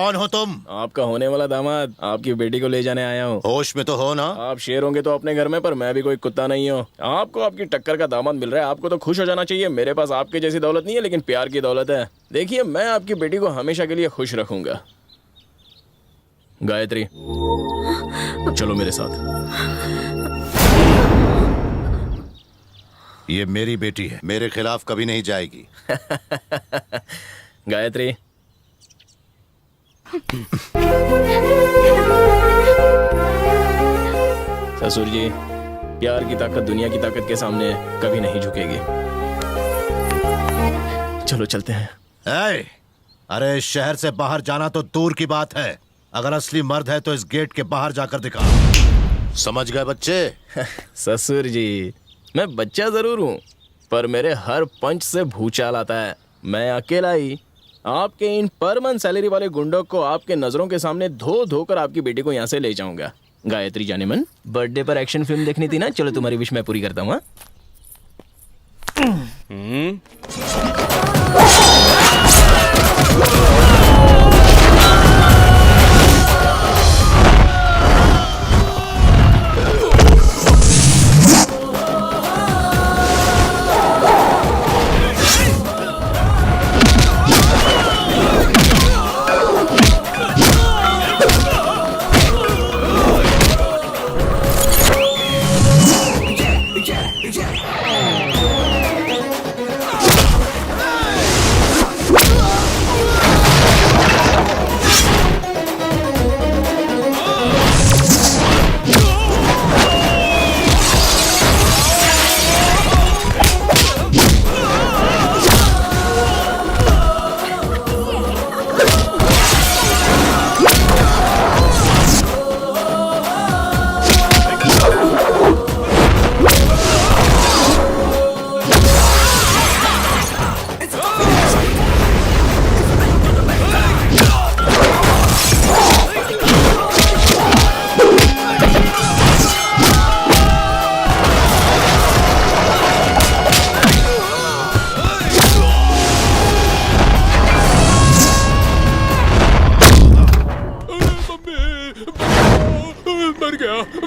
कौन हो तुम? आपका होने वाला दामाद, आपकी बेटी को ले जाने आया हूँ। होश में तो हो ना? आप शेर होंगे तो अपने घर में, पर मैं भी कोई कुत्ता नहीं हूँ। आपको आपकी टक्कर का दामाद मिल रहा है, आपको तो खुश हो जाना चाहिए। मेरे पास आपके जैसी दौलत नहीं है, लेकिन प्यार की दौलत है। देखिए, मैं आपकी बेटी को हमेशा के लिए खुश रखूंगा। गायत्री, चलो मेरे साथ। ये मेरी बेटी है, मेरे खिलाफ कभी नहीं जाएगी। गायत्री, ससुर जी, प्यार की ताकत दुनिया की ताकत के सामने कभी नहीं झुकेगी। चलो चलते हैं। अरे शहर से बाहर जाना तो दूर की बात है, अगर असली मर्द है तो इस गेट के बाहर जाकर दिखा। समझ गए बच्चे? ससुर जी, मैं बच्चा जरूर हूँ, पर मेरे हर पंच से भूचाल आता है। मैं अकेला ही आपके इन पर मंथ सैलरी वाले गुंडों को आपके नजरों के सामने धो धोकर आपकी बेटी को यहाँ से ले जाऊंगा। गायत्री जाने मन, बर्थडे पर एक्शन फिल्म देखनी थी ना? चलो तुम्हारी विश मैं पूरी करता हूँ।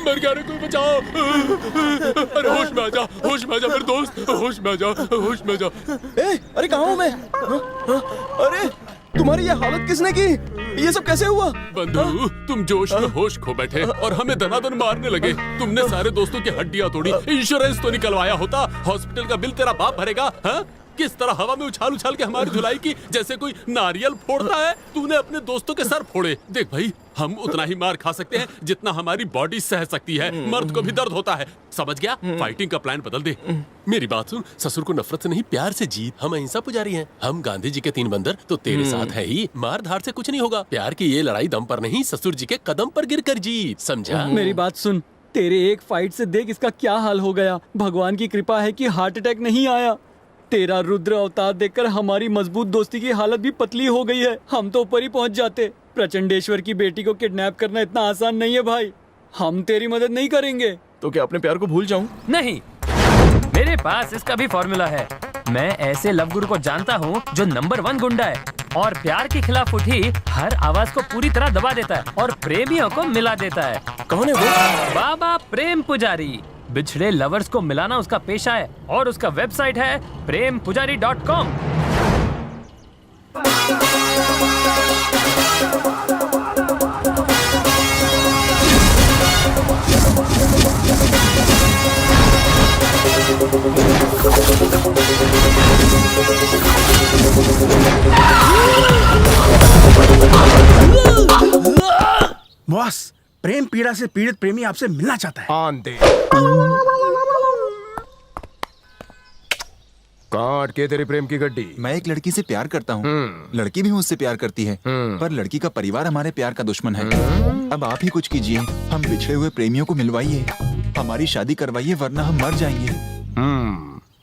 मर गया रे, कोई बचाओ। अरे होश में आ जा, होश में आ जा मेरे दोस्त, होश में आ जा, होश में आ जा। अरे कहाँ हूँ मैं? अरे तुम्हारी ये हालत किसने की? ये सब कैसे हुआ? बंधु, तुम जोश में होश खो बैठे और हमें दनादन मारने लगे। तुमने सारे दोस्तों की हड्डियां तोड़ी। इंश्योरेंस तो निकलवाया होता, हॉस्पिटल का बिल तेरा बाप भरेगा। हाँ, किस तरह हवा में उछाल उछाल के हमारी धुलाई की जैसे कोई नारियल फोड़ता है। तूने अपने दोस्तों के सर फोड़े। देख भाई, हम उतना ही मार खा सकते हैं जितना हमारी बॉडी सह सकती है। मर्द को भी दर्द होता है, समझ गया? फाइटिंग का प्लान बदल दे। मेरी बात सुन, ससुर को नफरत से नहीं प्यार से जीत। हम अहिंसा पुजारी हैं, हम गांधी जी के 3 बंदर तो तेरे साथ है ही। मार धार से कुछ नहीं होगा। प्यार की ये लड़ाई दम पर नहीं, ससुर जी के कदम पर गिर कर जीत, समझा? मेरी बात सुन, तेरे एक फाइट से देख इसका क्या हाल हो गया। भगवान की कृपा है कि हार्ट अटैक नहीं आया। तेरा रुद्र अवतार देखकर हमारी मजबूत दोस्ती की हालत भी पतली हो गई है। हम तो ऊपर ही पहुंच जाते। प्रचंडेश्वर की बेटी को किडनैप करना इतना आसान नहीं है भाई। हम तेरी मदद नहीं करेंगे। तो क्या अपने प्यार को भूल जाऊं? नहीं, मेरे पास इसका भी फॉर्मूला है। मैं ऐसे लव गुरु को जानता हूँ जो नंबर 1 गुंडा है और प्यार के खिलाफ उठी हर आवाज को पूरी तरह दबा देता है और प्रेमियों को मिला देता है। कौन है वो? बाबा प्रेम पुजारी। बिछड़े लवर्स को मिलाना उसका पेशा है और उसका वेबसाइट है prempujari.com। बॉस, प्रेम पीड़ा से पीड़ित प्रेमी आपसे मिलना चाहता है। आंधे काट के तेरी प्रेम की गड्डी। मैं एक लड़की से प्यार करता हूँ, लड़की भी मुझसे प्यार करती है, पर लड़की का परिवार हमारे प्यार का दुश्मन है। अब आप ही कुछ कीजिए, हम बिछड़े हुए प्रेमियों को मिलवाइए, हमारी शादी करवाइए, वरना हम मर जाएंगे।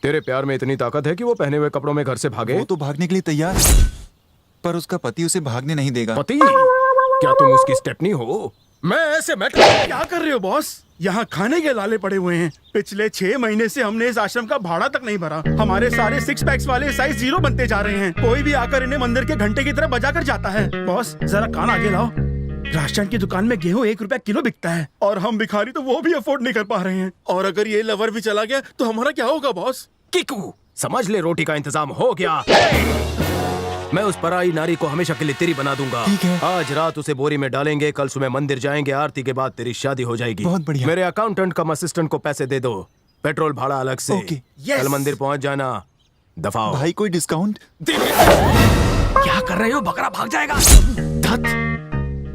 तेरे प्यार में इतनी ताकत है कि वो पहने हुए कपड़ों में घर से भागे? वो तो भागने के लिए तैयार है, पर उसका पति उसे भागने नहीं देगा। पति? क्या तुम उसकी स्टेपनी हो? मैं ऐसे मैटर क्या कर रहे हो बॉस? यहाँ खाने के लाले पड़े हुए हैं। पिछले 6 महीने से हमने इस आश्रम का भाड़ा तक नहीं भरा। हमारे सारे 6 पैक्स वाले साइज 0 बनते जा रहे हैं। कोई भी आकर इन्हें मंदिर के घंटे की तरह बजा कर जाता है। बॉस जरा कान आगे लाओ। राशन की दुकान में गेहूं 1 रुपया किलो बिकता है और हम भिखारी तो वो भी अफोर्ड नहीं कर पा रहे हैं। और अगर ये लवर भी चला गया तो हमारा क्या होगा बॉस? किकू समझ ले, रोटी का इंतजाम हो गया। मैं उस पराई नारी को हमेशा के लिए तेरी बना दूंगा। ठीक है। आज रात उसे बोरी में डालेंगे, कल सुबह मंदिर जाएंगे, आरती के बाद तेरी शादी हो जाएगी। बहुत बढ़िया। मेरे अकाउंटेंट कम असिस्टेंट को पैसे दे दो, पेट्रोल भाड़ा अलग से। ओके। कल मंदिर पहुंच जाना। दफाओ। भाई कोई डिस्काउंट? क्या कर रहे हो? बकरा भाग जाएगा। धत।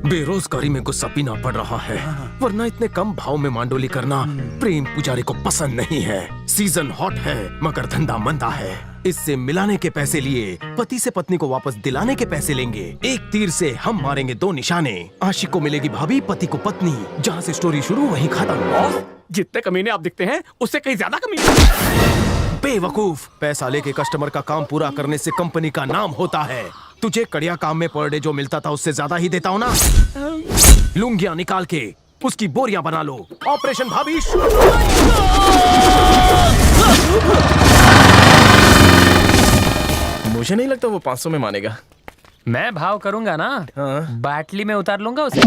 बेरोजगारी में गुस्सा पीना पड़ रहा है, वरना इतने कम भाव में मांडोली करना प्रेम पुजारी को पसंद नहीं है। सीजन हॉट है मगर धंधा मंदा है। इससे मिलाने के पैसे लिए पति से पत्नी को वापस दिलाने के पैसे लेंगे। एक तीर से हम मारेंगे 2 निशाने। आशिक को मिलेगी भाभी, पति को पत्नी। जहाँ से स्टोरी शुरू वहीं खत्म। जितने कमीने आप दिखते हैं उससे कहीं ज्यादा कमीने। बेवकूफ, पैसा लेके कस्टमर का काम पूरा करने से कंपनी का नाम होता है। तुझे कड़िया काम में पर डे जो मिलता था उससे ज्यादा ही देता हूँ ना। लुंगियां निकाल के उसकी बोरियां बना लो। ऑपरेशन भाभी। मुझे नहीं लगता वो 500 में मानेगा। मैं भाव करूंगा ना, बाटली में उतार लूंगा उसे।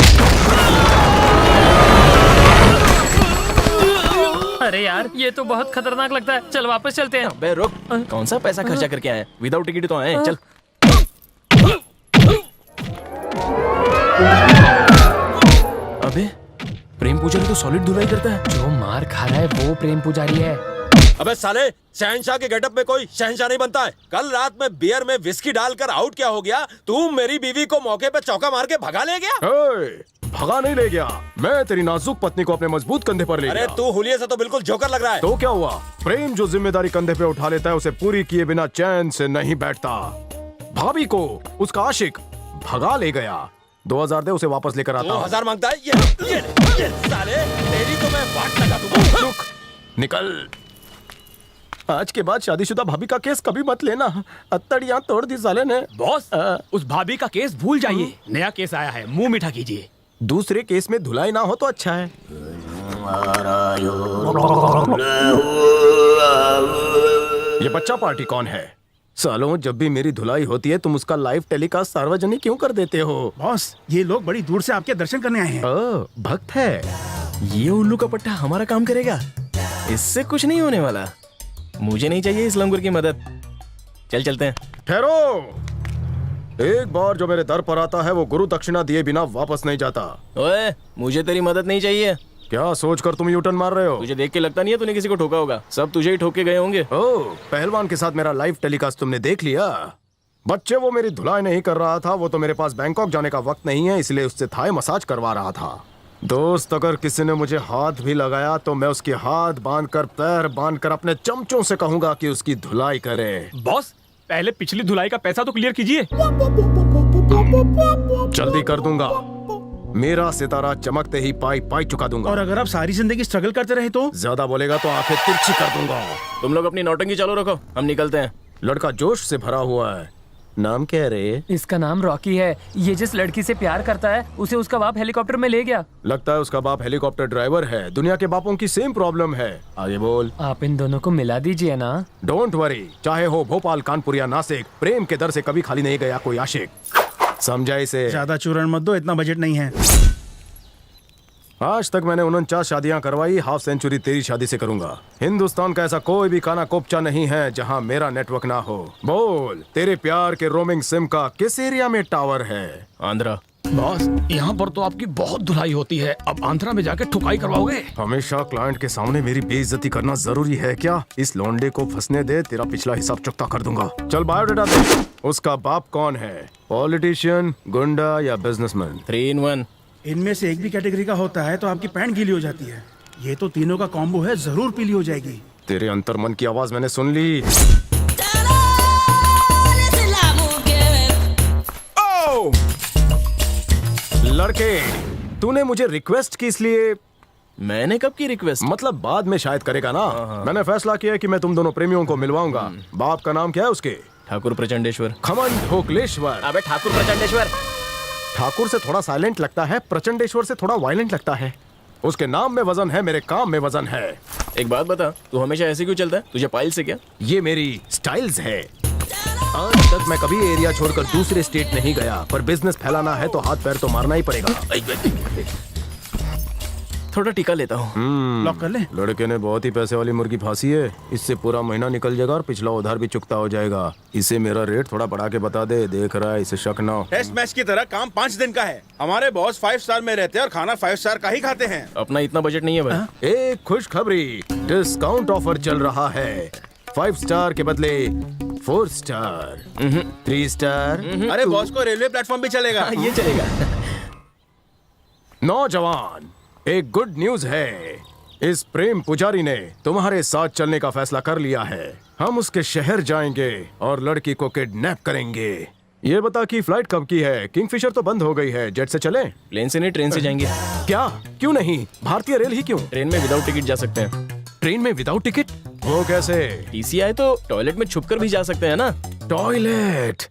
अरे यार ये तो बहुत खतरनाक लगता है। चल वापस चलते हैं। बे रुक, कौन सा पैसा खर्चा करके आए? विदाउट टिकट तो आए। चल। अबे प्रेम पुजारी तो सॉलिड धुलाई करता है। जो मार खा रहा है वो प्रेम पुजारी है। अबे साले, शहनशाह के गेटअप में कोई शहनशाह नहीं बनता है। कल रात में बियर में विस्की डालकर आउट क्या हो गया? तू मेरी बीवी को मौके पे चौका मार के भगा ले गया। भगा नहीं ले गया, मैं तेरी नाजुक पत्नी को अपने मजबूत कंधे पर ले गया। अरे तू हुलिये से तो बिल्कुल जोकर लग रहा है। तो क्या हुआ? प्रेम जो जिम्मेदारी कंधे पे उठा लेता है उसे पूरी किए बिना चैन से नहीं बैठता। भाभी को उसका आशिक भगा ले गया। 2000 दे, उसे वापस लेकर आता हूँ। 2000 मांगता है? ये साले, तेरी तो मैं वाट लगा दूंगा। रुक, निकल। आज के बाद शादीशुदा भाभी का केस कभी मत लेना। अत्तड़ियां तोड़ दी साले ने। बॉस उस भाभी का केस भूल जाइए। नया केस आया है, मुंह मीठा कीजिए। दूसरे केस में धुलाई ना हो तो अच्छा है। ये बच्चा पार्टी कौन है? सालों, जब भी मेरी धुलाई होती है तुम उसका लाइव टेलीकास्ट सार्वजनिक क्यों कर देते हो? बॉस ये लोग बड़ी दूर से आपके दर्शन करने आए हैं। भक्त है। ये उल्लू का पट्टा हमारा काम करेगा। इससे कुछ नहीं होने वाला। मुझे नहीं चाहिए इस लंगूर की मदद। चल चलते हैं। ठहरो, एक बार जो मेरे दर पर आता है वो गुरु दक्षिणा दिए बिना वापस नहीं जाता। ओए, मुझे तेरी मदद नहीं चाहिए। क्या सोचकर तुम यूटर्न मार रहे हो? तुझे देख के लगता नहीं है तूने किसी को ठोका होगा। सब तुझे ही ठोके गए होंगे। पहलवान के साथ मेरा लाइव टेलीकास्ट तुमने देख लिया? बच्चे, वो मेरी धुलाई नहीं कर रहा था, वो तो मेरे पास बैंकॉक जाने का वक्त नहीं है, इसलिए उससे थाई मसाज करवा रहा था। दोस्त, अगर किसी ने मुझे हाथ भी लगाया तो मैं उसके हाथ बांधकर पैर बांधकर अपने चमचों से कहूंगा कि उसकी धुलाई करे। बॉस पहले पिछली धुलाई का पैसा तो क्लियर कीजिए। जल्दी कर दूंगा। मेरा सितारा चमकते ही पाई पाई चुका दूंगा। और अगर आप सारी जिंदगी स्ट्रगल करते रहे तो? ज्यादा बोलेगा तो आंखें तिरछी कर दूंगा। तुम लोग अपनी नौटंकी चालू रखो, हम निकलते हैं। लड़का जोश से भरा हुआ है। नाम क्या है रे? इसका नाम रॉकी है। ये जिस लड़की से प्यार करता है उसे उसका बाप हेलीकॉप्टर में ले गया। लगता है उसका बाप हेलीकॉप्टर ड्राइवर है। दुनिया के बापों की सेम प्रॉब्लम है। आगे बोल। आप इन दोनों को मिला दीजिए ना। डोंट वरी, चाहे हो भोपाल, कानपुर या नासिक, प्रेम के दर से कभी खाली नहीं गया कोई आशिक। समझा इसे? ज्यादा चूरण मत दो, इतना बजट नहीं है। आज तक मैंने 49 शादियां करवाई, हाफ सेंचुरी तेरी शादी से करूंगा। हिंदुस्तान का ऐसा कोई भी खाना कोपचा नहीं है जहां मेरा नेटवर्क ना हो। बोल, तेरे प्यार के रोमिंग सिम का किस एरिया में टावर है? आंध्रा। बॉस यहाँ पर तो आपकी बहुत धुलाई होती है, अब आंध्रा में जाके ठुकाई करवाओगे? हमेशा क्लाइंट के सामने मेरी बेइज्जती करना जरूरी है क्या? इस लौंडे को फंसने दे, तेरा पिछला हिसाब चुकता कर दूंगा। चल बायोडाटा दे। उसका बाप कौन है? पॉलिटिशियन, गुंडा या बिजनेसमैन? 3 in 1। इनमें से एक भी कैटेगरी का होता है तो आपकी पैंट गीली हो जाती है। ये तो तीनों का कॉम्बो है, जरूर पीली हो जाएगी। तेरे अंतर्मन की आवाज मैंने सुन ली। ओ! लड़के, तूने मुझे रिक्वेस्ट की इसलिए? मैंने कब की रिक्वेस्ट? मतलब बाद में शायद करेगा ना। मैंने फैसला किया कि मैं तुम दोनों प्रेमियों को मिलवाऊंगा। बाप का नाम क्या है उसके? ठाकुर प्रचंडेश्वर। खमन ढोकलेश्वर। अबे ठाकुर प्रचंडेश्वर। ठाकुर से थोड़ा साइलेंट लगता है, प्रचंडेश्वर से थोड़ा वायलेंट लगता है। उसके नाम में वजन है, मेरे काम में वजन है। एक बात बता, तू हमेशा ऐसे क्यों चलता है? तुझे पाइल से क्या? ये मेरी स्टाइल्स है। आज तक मैं कभी एरिया छोड़कर दूसरे स्टेट नहीं गया, पर बिजनेस फैलाना है तो हाथ पैर तो मारना ही पड़ेगा। थोड़ा टीका लेता हूँ। लॉक कर ले। लड़के ने बहुत ही पैसे वाली मुर्गी फांसी है, इससे पूरा महीना निकल जाएगा और पिछला उधार भी चुकता हो जाएगा। इसे मेरा रेट थोड़ा बढ़ा के बता दे, देख रहा है, इसे शक ना हो। टेस्ट मैच की तरह काम 5 दिन का है। हमारे बॉस 5 स्टार में रहते हैं और खाना 5 स्टार का ही खाते हैं। अपना इतना बजट नहीं है भाई। एक खुशखबरी, डिस्काउंट ऑफर चल रहा है। 5 स्टार के बदले 4 स्टार, 3 स्टार। अरे बॉस को रेलवे प्लेटफॉर्म भी चलेगा। ये चलेगा। नौजवान, एक गुड न्यूज है। इस प्रेम पुजारी ने तुम्हारे साथ चलने का फैसला कर लिया है। हम उसके शहर जाएंगे और लड़की को किडनैप करेंगे। ये बता कि फ्लाइट कब की है? किंगफिशर तो बंद हो गई है, जेट से चले? प्लेन से नहीं, ट्रेन से जाएंगे। क्या? क्यों नहीं? भारतीय रेल ही क्यों? ट्रेन में विदाउट टिकट जा सकते हैं। ट्रेन में विदाउट टिकट? वो कैसे? टीसी आए तो टॉयलेट में छुपकर भी जा सकते हैं ना। टॉयलेट?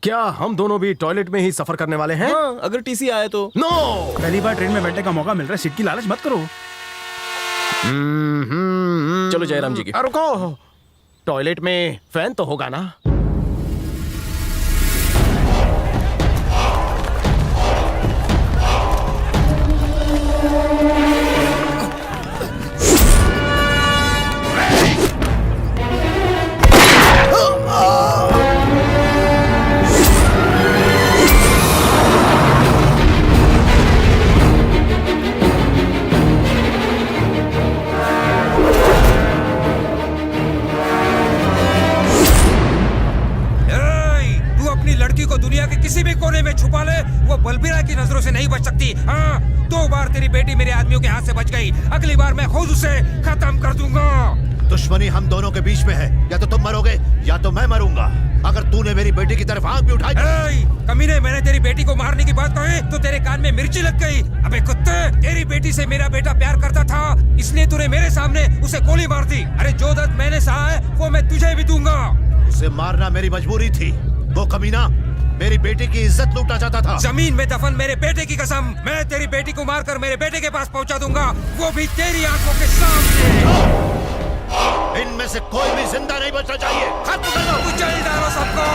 क्या हम दोनों भी टॉयलेट में ही सफर करने वाले हैं? हाँ, अगर टीसी आए तो। नो। पहली बार ट्रेन में बैठने का मौका मिल रहा है, सीट की लालच मत करो। चलो जयराम जी की। रुको, टॉयलेट में फैन तो होगा ना? तू अपनी लड़की को दुनिया के किसी भी कोने में छुपा ले, वो बलबीरा की नजरों से नहीं बच सकती। हाँ, 2 बार तेरी बेटी मेरे आदमियों के हाथ से बच गई, अगली बार मैं खुद उसे खत्म कर दूंगा। दुश्मनी हम दोनों के बीच में है, या तो तुम मरोगे या तो मैं मरूंगा। अगर तूने मेरी बेटी की तरफ आंख भी उठाई। कमीने, मैंने तेरी बेटी को मारने की बात कही तो तेरे कान में मिर्ची लग गई। अबे कुत्ते, तेरी बेटी से मेरा बेटा प्यार करता था, इसलिए तूने मेरे सामने उसे गोली मार दी। अरे जो दर्द मैंने सहा है वो मैं तुझे भी दूंगा। उसे मारना मेरी मजबूरी थी। वो कमीना मेरी बेटी की इज्जत लूटना चाहता था। जमीन में दफन मेरे बेटे की कसम, मैं तेरी बेटी को मारकर मेरे बेटे के पास पहुंचा दूंगा, वो भी तेरी आंखों के सामने। इनमें से कोई भी जिंदा नहीं बचना चाहिए। खत्म कर दो। कुचल डालो सबको।